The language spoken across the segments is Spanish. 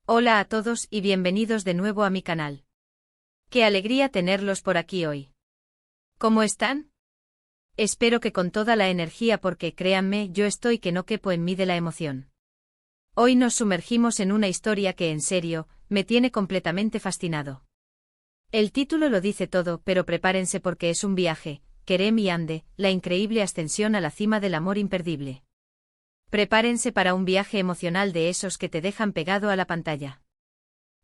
Hola a todos y bienvenidos de nuevo a mi canal. Qué alegría tenerlos por aquí hoy. ¿Cómo están? Espero que con toda la energía porque créanme, yo estoy que no quepo en mí de la emoción. Hoy nos sumergimos en una historia que en serio, me tiene completamente fascinado. El título lo dice todo, pero prepárense porque es un viaje, Kerem y Ande, la increíble ascensión a la cima del amor imperdible. Prepárense para un viaje emocional de esos que te dejan pegado a la pantalla.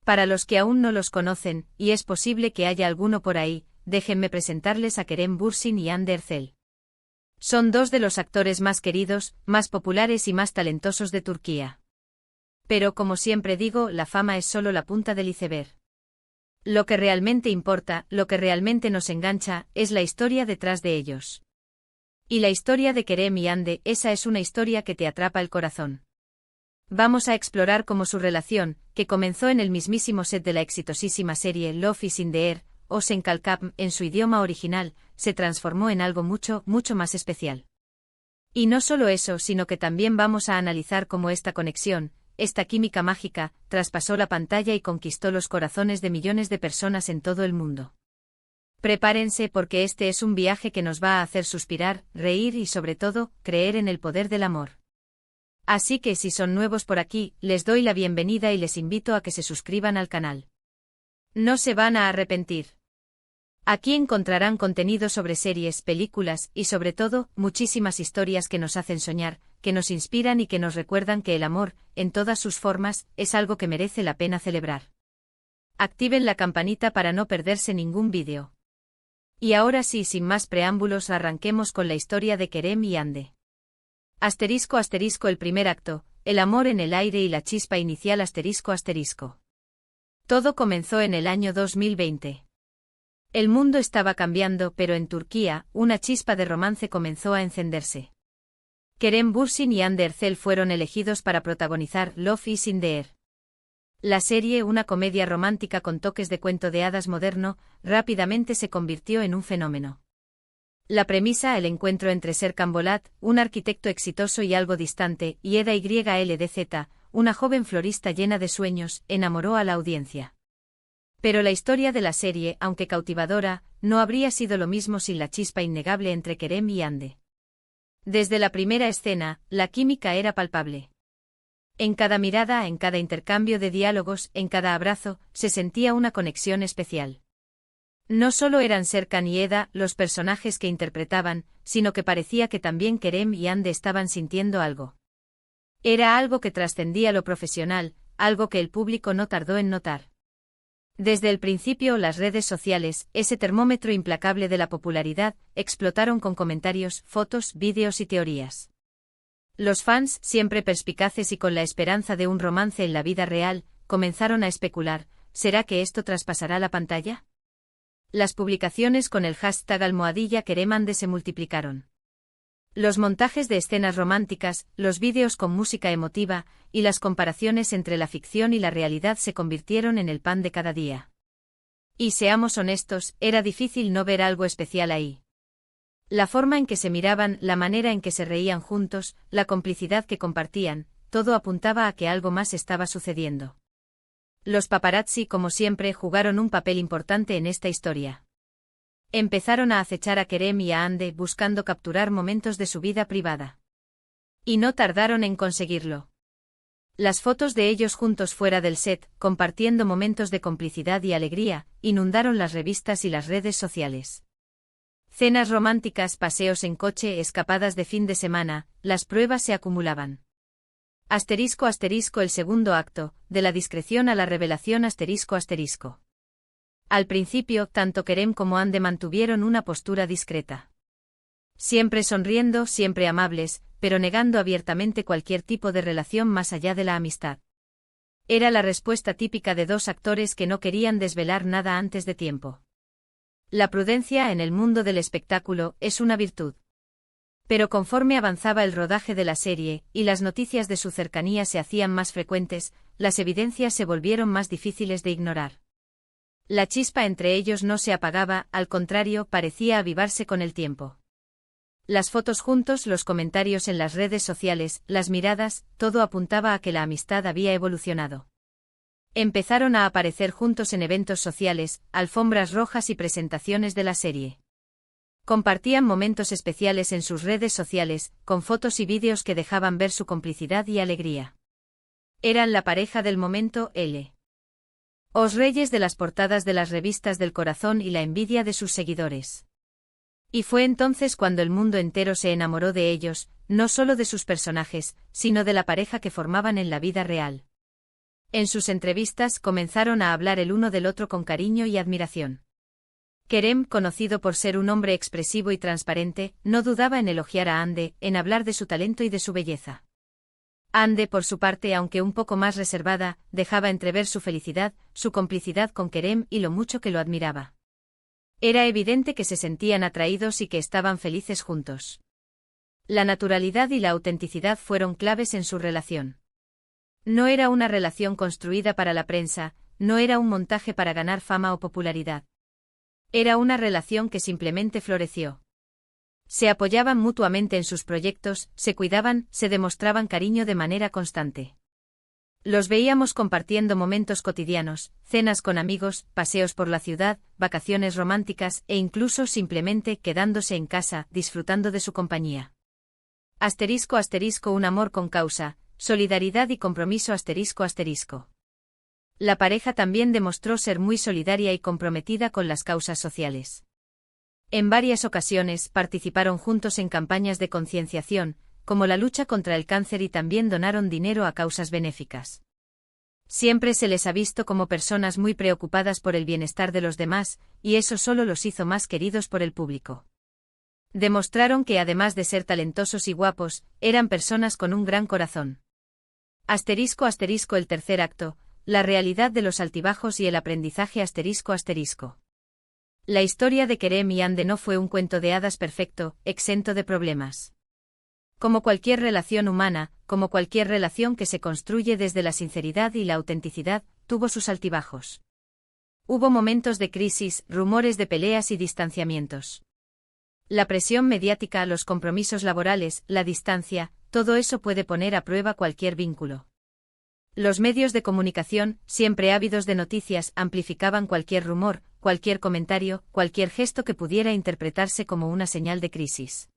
Para los que aún no los conocen, y es posible que haya alguno por ahí, déjenme presentarles a Kerem Bürsin y Hande Erçel. Son dos de los actores más queridos, más populares y más talentosos de Turquía. Pero como siempre digo, la fama es solo la punta del iceberg. Lo que realmente importa, lo que realmente nos engancha, es la historia detrás de ellos. Y la historia de Kerem y Hande, esa es una historia que te atrapa el corazón. Vamos a explorar cómo su relación, que comenzó en el mismísimo set de la exitosísima serie Love is in the Air, o Senkalkap en su idioma original, se transformó en algo mucho, mucho más especial. Y no solo eso, sino que también vamos a analizar cómo esta conexión, esta química mágica, traspasó la pantalla y conquistó los corazones de millones de personas en todo el mundo. Prepárense porque este es un viaje que nos va a hacer suspirar, reír y sobre todo, creer en el poder del amor. Así que si son nuevos por aquí, les doy la bienvenida y les invito a que se suscriban al canal. No se van a arrepentir. Aquí encontrarán contenido sobre series, películas y sobre todo, muchísimas historias que nos hacen soñar, que nos inspiran y que nos recuerdan que el amor, en todas sus formas, es algo que merece la pena celebrar. Activen la campanita para no perderse ningún vídeo. Y ahora sí, sin más preámbulos, arranquemos con la historia de Kerem y Hande. *** El primer acto, el amor en el aire y la chispa inicial ***. Todo comenzó en el año 2020. El mundo estaba cambiando, pero en Turquía, una chispa de romance comenzó a encenderse. Kerem Bürsin y Hande Erçel fueron elegidos para protagonizar Love is in the Air. La serie, una comedia romántica con toques de cuento de hadas moderno, rápidamente se convirtió en un fenómeno. La premisa, el encuentro entre Serkan Bolat, un arquitecto exitoso y algo distante, y Eda YLDZ, una joven florista llena de sueños, enamoró a la audiencia. Pero la historia de la serie, aunque cautivadora, no habría sido lo mismo sin la chispa innegable entre Kerem y Hande. Desde la primera escena, la química era palpable. En cada mirada, en cada intercambio de diálogos, en cada abrazo, se sentía una conexión especial. No solo eran Serkan y Eda los personajes que interpretaban, sino que parecía que también Kerem y Hande estaban sintiendo algo. Era algo que trascendía lo profesional, algo que el público no tardó en notar. Desde el principio, las redes sociales, ese termómetro implacable de la popularidad, explotaron con comentarios, fotos, vídeos y teorías. Los fans, siempre perspicaces y con la esperanza de un romance en la vida real, comenzaron a especular, ¿será que esto traspasará la pantalla? Las publicaciones con el hashtag #KeremHande se multiplicaron. Los montajes de escenas románticas, los vídeos con música emotiva, y las comparaciones entre la ficción y la realidad se convirtieron en el pan de cada día. Y seamos honestos, era difícil no ver algo especial ahí. La forma en que se miraban, la manera en que se reían juntos, la complicidad que compartían, todo apuntaba a que algo más estaba sucediendo. Los paparazzi, como siempre, jugaron un papel importante en esta historia. Empezaron a acechar a Kerem y a Hande buscando capturar momentos de su vida privada. Y no tardaron en conseguirlo. Las fotos de ellos juntos fuera del set, compartiendo momentos de complicidad y alegría, inundaron las revistas y las redes sociales. Cenas románticas, paseos en coche, escapadas de fin de semana, las pruebas se acumulaban. *** El segundo acto, de la discreción a la revelación ***. Al principio, tanto Kerem como Hande mantuvieron una postura discreta. Siempre sonriendo, siempre amables, pero negando abiertamente cualquier tipo de relación más allá de la amistad. Era la respuesta típica de dos actores que no querían desvelar nada antes de tiempo. La prudencia en el mundo del espectáculo es una virtud. Pero conforme avanzaba el rodaje de la serie, y las noticias de su cercanía se hacían más frecuentes, las evidencias se volvieron más difíciles de ignorar. La chispa entre ellos no se apagaba, al contrario, parecía avivarse con el tiempo. Las fotos juntos, los comentarios en las redes sociales, las miradas, todo apuntaba a que la amistad había evolucionado. Empezaron a aparecer juntos en eventos sociales, alfombras rojas y presentaciones de la serie. Compartían momentos especiales en sus redes sociales, con fotos y vídeos que dejaban ver su complicidad y alegría. Eran la pareja del momento, Os reyes de las portadas de las revistas del corazón y la envidia de sus seguidores. Y fue entonces cuando el mundo entero se enamoró de ellos, no solo de sus personajes, sino de la pareja que formaban en la vida real. En sus entrevistas comenzaron a hablar el uno del otro con cariño y admiración. Kerem, conocido por ser un hombre expresivo y transparente, no dudaba en elogiar a Hande, en hablar de su talento y de su belleza. Hande, por su parte, aunque un poco más reservada, dejaba entrever su felicidad, su complicidad con Kerem y lo mucho que lo admiraba. Era evidente que se sentían atraídos y que estaban felices juntos. La naturalidad y la autenticidad fueron claves en su relación. No era una relación construida para la prensa, no era un montaje para ganar fama o popularidad. Era una relación que simplemente floreció. Se apoyaban mutuamente en sus proyectos, se cuidaban, se demostraban cariño de manera constante. Los veíamos compartiendo momentos cotidianos, cenas con amigos, paseos por la ciudad, vacaciones románticas e incluso simplemente quedándose en casa, disfrutando de su compañía. *** Un amor con causa, solidaridad y compromiso ***. La pareja también demostró ser muy solidaria y comprometida con las causas sociales. En varias ocasiones participaron juntos en campañas de concienciación, como la lucha contra el cáncer, y también donaron dinero a causas benéficas. Siempre se les ha visto como personas muy preocupadas por el bienestar de los demás, y eso solo los hizo más queridos por el público. Demostraron que además de ser talentosos y guapos, eran personas con un gran corazón. *** El tercer acto, la realidad de los altibajos y el aprendizaje ***. La historia de Kerem y Hande no fue un cuento de hadas perfecto, exento de problemas. Como cualquier relación humana, como cualquier relación que se construye desde la sinceridad y la autenticidad, tuvo sus altibajos. Hubo momentos de crisis, rumores de peleas y distanciamientos. La presión mediática, los compromisos laborales, la distancia, todo eso puede poner a prueba cualquier vínculo. Los medios de comunicación, siempre ávidos de noticias, amplificaban cualquier rumor, cualquier comentario, cualquier gesto que pudiera interpretarse como una señal de crisis.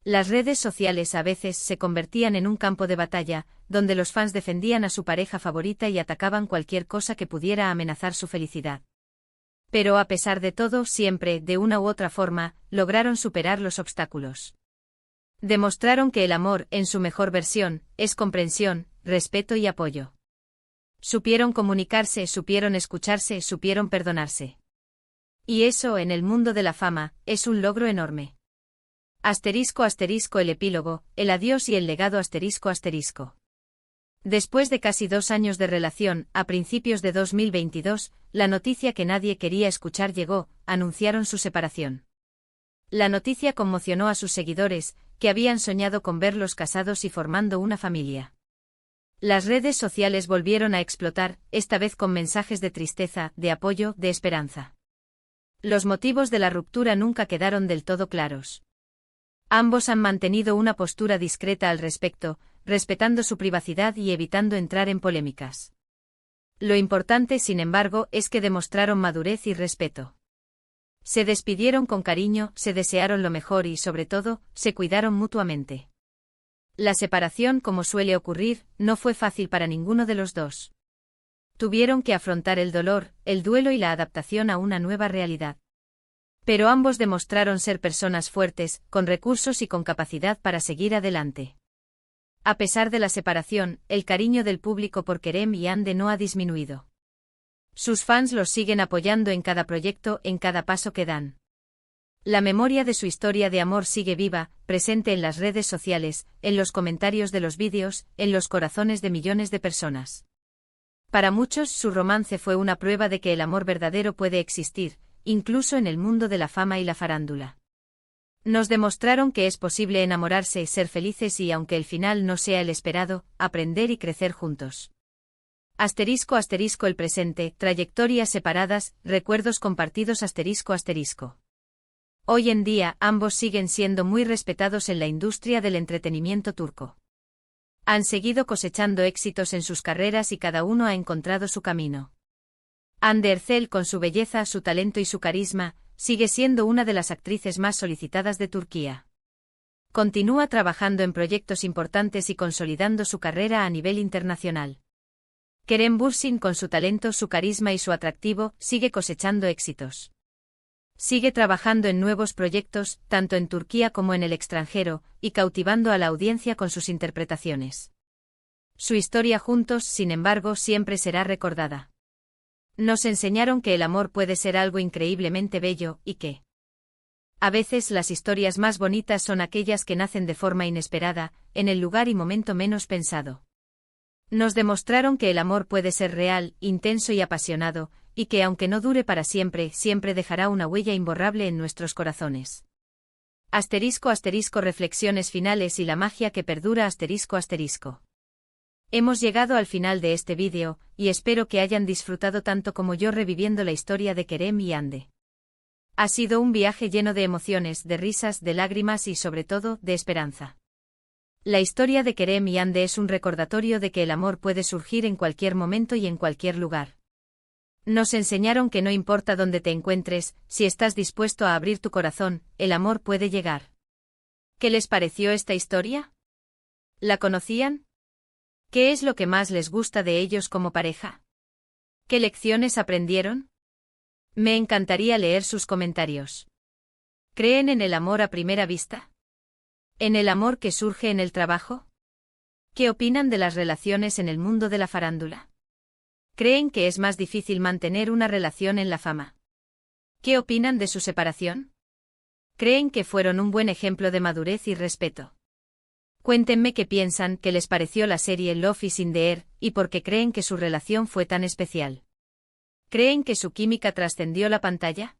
Las redes sociales a veces se convertían en un campo de batalla, donde los fans defendían a su pareja favorita y atacaban cualquier cosa que pudiera amenazar su felicidad. Pero a pesar de todo, siempre, de una u otra forma, lograron superar los obstáculos. Demostraron que el amor, en su mejor versión, es comprensión, respeto y apoyo. Supieron comunicarse, supieron escucharse, supieron perdonarse. Y eso, en el mundo de la fama, es un logro enorme. *** El epílogo, el adiós y el legado ***. Después de casi 2 años de relación, a principios de 2022, la noticia que nadie quería escuchar llegó, anunciaron su separación. La noticia conmocionó a sus seguidores, que habían soñado con verlos casados y formando una familia. Las redes sociales volvieron a explotar, esta vez con mensajes de tristeza, de apoyo, de esperanza. Los motivos de la ruptura nunca quedaron del todo claros. Ambos han mantenido una postura discreta al respecto, respetando su privacidad y evitando entrar en polémicas. Lo importante, sin embargo, es que demostraron madurez y respeto. Se despidieron con cariño, se desearon lo mejor y, sobre todo, se cuidaron mutuamente. La separación, como suele ocurrir, no fue fácil para ninguno de los dos. Tuvieron que afrontar el dolor, el duelo y la adaptación a una nueva realidad. Pero ambos demostraron ser personas fuertes, con recursos y con capacidad para seguir adelante. A pesar de la separación, el cariño del público por Kerem y Hande no ha disminuido. Sus fans los siguen apoyando en cada proyecto, en cada paso que dan. La memoria de su historia de amor sigue viva, presente en las redes sociales, en los comentarios de los vídeos, en los corazones de millones de personas. Para muchos, su romance fue una prueba de que el amor verdadero puede existir, incluso en el mundo de la fama y la farándula. Nos demostraron que es posible enamorarse y ser felices y, aunque el final no sea el esperado, aprender y crecer juntos. *** El presente, trayectorias separadas, recuerdos compartidos ***. Hoy en día, ambos siguen siendo muy respetados en la industria del entretenimiento turco. Han seguido cosechando éxitos en sus carreras y cada uno ha encontrado su camino. Hande Erçel, con su belleza, su talento y su carisma, sigue siendo una de las actrices más solicitadas de Turquía. Continúa trabajando en proyectos importantes y consolidando su carrera a nivel internacional. Kerem Bürsin, con su talento, su carisma y su atractivo, sigue cosechando éxitos. Sigue trabajando en nuevos proyectos, tanto en Turquía como en el extranjero, y cautivando a la audiencia con sus interpretaciones. Su historia juntos, sin embargo, siempre será recordada. Nos enseñaron que el amor puede ser algo increíblemente bello, y que a veces las historias más bonitas son aquellas que nacen de forma inesperada, en el lugar y momento menos pensado. Nos demostraron que el amor puede ser real, intenso y apasionado, y que aunque no dure para siempre, siempre dejará una huella imborrable en nuestros corazones. *** Reflexiones finales y la magia que perdura ***. Hemos llegado al final de este vídeo, y espero que hayan disfrutado tanto como yo reviviendo la historia de Kerem y Hande. Ha sido un viaje lleno de emociones, de risas, de lágrimas y sobre todo, de esperanza. La historia de Kerem y Hande es un recordatorio de que el amor puede surgir en cualquier momento y en cualquier lugar. Nos enseñaron que no importa dónde te encuentres, si estás dispuesto a abrir tu corazón, el amor puede llegar. ¿Qué les pareció esta historia? ¿La conocían? ¿Qué es lo que más les gusta de ellos como pareja? ¿Qué lecciones aprendieron? Me encantaría leer sus comentarios. ¿Creen en el amor a primera vista? ¿En el amor que surge en el trabajo? ¿Qué opinan de las relaciones en el mundo de la farándula? ¿Creen que es más difícil mantener una relación en la fama? ¿Qué opinan de su separación? ¿Creen que fueron un buen ejemplo de madurez y respeto? Cuéntenme qué piensan, qué les pareció la serie Love is in the Air, y por qué creen que su relación fue tan especial. ¿Creen que su química trascendió la pantalla?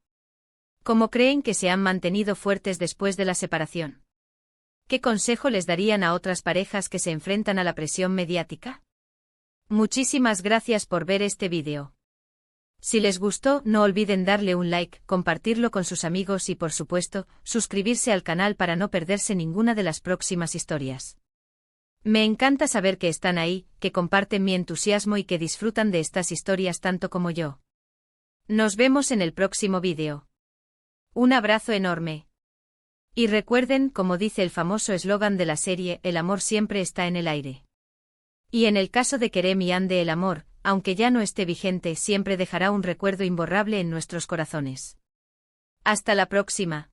¿Cómo creen que se han mantenido fuertes después de la separación? ¿Qué consejo les darían a otras parejas que se enfrentan a la presión mediática? Muchísimas gracias por ver este vídeo. Si les gustó, no olviden darle un like, compartirlo con sus amigos y por supuesto, suscribirse al canal para no perderse ninguna de las próximas historias. Me encanta saber que están ahí, que comparten mi entusiasmo y que disfrutan de estas historias tanto como yo. Nos vemos en el próximo vídeo. Un abrazo enorme. Y recuerden, como dice el famoso eslogan de la serie, el amor siempre está en el aire. Y en el caso de Kerem y Hande, el amor, aunque ya no esté vigente, siempre dejará un recuerdo imborrable en nuestros corazones. Hasta la próxima.